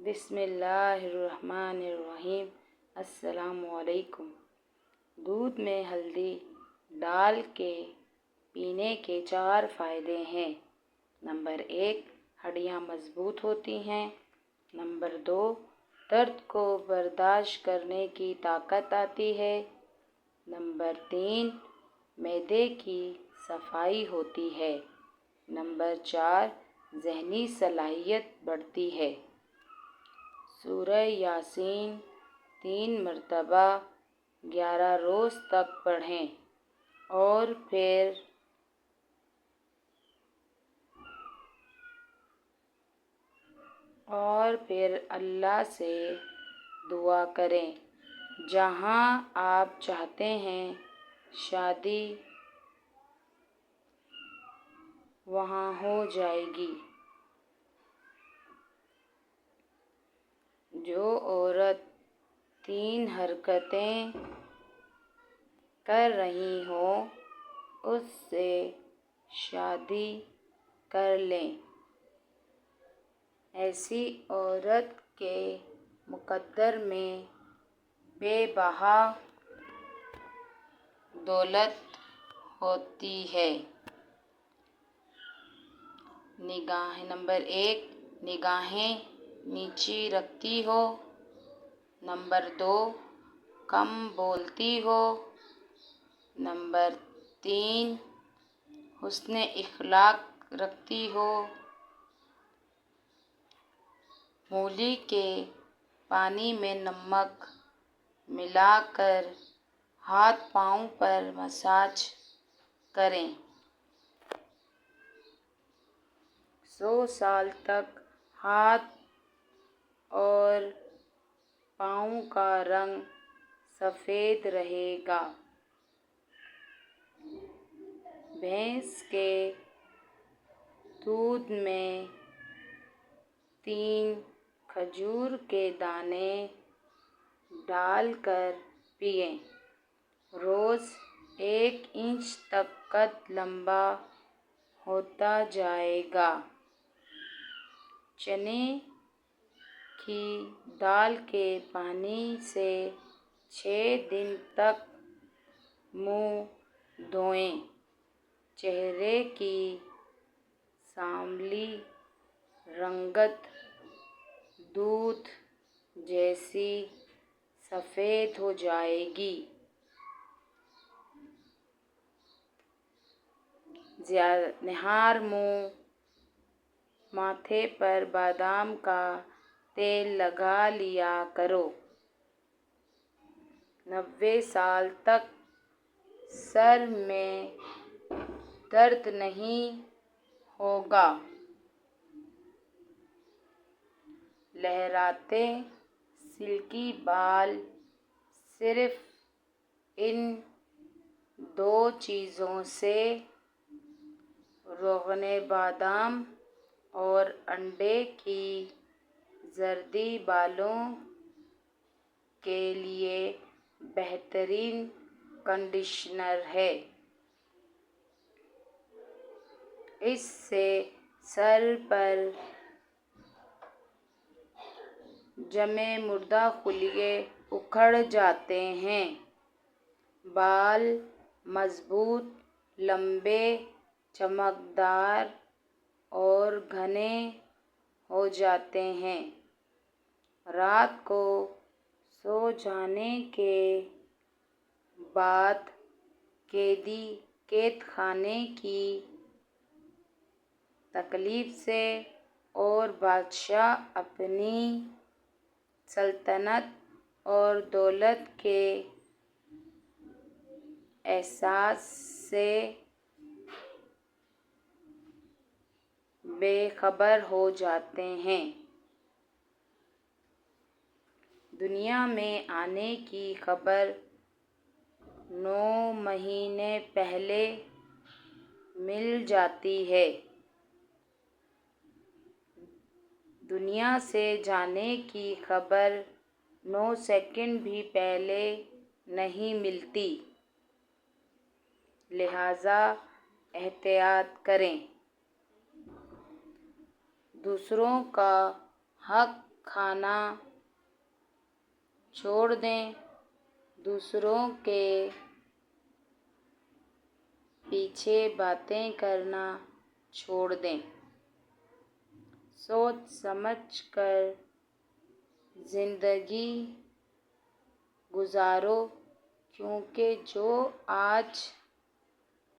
بسم اللہ الرحمن الرحیم۔ السلام علیکم۔ دودھ میں ہلدی ڈال کے پینے کے 4 فائدے ہیں۔ نمبر 1، ہڈیاں مضبوط ہوتی ہیں۔ نمبر 2، درد کو برداشت کرنے کی طاقت آتی ہے۔ نمبر 3، معدے کی صفائی ہوتی ہے۔ نمبر 4، ذہنی صلاحیت بڑھتی ہے۔ سورہ یاسین 3 مرتبہ 11 روز تک پڑھیں اور پھر اللہ سے دعا کریں۔ جہاں آپ چاہتے ہیں شادی وہاں ہو جائے گی۔ جو عورت 3 حرکتیں کر رہی ہو اس سے شادی کر لیں۔ ایسی عورت کے مقدر میں بے بہا دولت ہوتی ہے۔ نمبر 1، نگاہیں نیچی رکھتی ہو۔ نمبر 2، کم بولتی ہو۔ نمبر 3، حسن اخلاق رکھتی ہو۔ مولی کے پانی میں نمک ملا کر ہاتھ پاؤں پر مساج کریں۔ 100 سال تک ہاتھ اور پاؤں کا رنگ سفید رہے گا۔ بھینس کے دودھ میں 3 کھجور کے دانے ڈال کر پئیں۔ روز 1 انچ تک قد لمبا ہوتا جائے گا۔ چنے کی دال کے پانی سے 6 دن تک منہ دھوئیں۔ چہرے کی سانولی رنگت دودھ جیسی سفید ہو جائے گی۔ نہار منہ ماتھے پر بادام کا تیل لگا لیا کرو۔ 90 سال تک سر میں درد نہیں ہوگا۔ لہراتے سلکی بال صرف ان 2 چیزوں سے روغن بادام اور انڈے کی زردی بالوں کے لیے بہترین کنڈیشنر ہے۔ اس سے سر پر جمے مردہ خلیے اکھڑ جاتے ہیں۔ بال مضبوط، لمبے، چمکدار اور گھنے ہو جاتے ہیں۔ رات کو سو جانے کے بعد قید خانے کی تکلیف سے اور بادشاہ اپنی سلطنت اور دولت کے احساس سے بے خبر ہو جاتے ہیں۔ دنیا میں آنے کی خبر 9 مہینے پہلے مل جاتی ہے۔ دنیا سے جانے کی خبر 9 سیکنڈ بھی پہلے نہیں ملتی۔ لہٰذا احتیاط کریں۔ دوسروں کا حق کھانا چھوڑ دیں، دوسروں کے پیچھے باتیں کرنا چھوڑ دیں۔ سوچ سمجھ کر زندگی گزارو، کیونکہ جو آج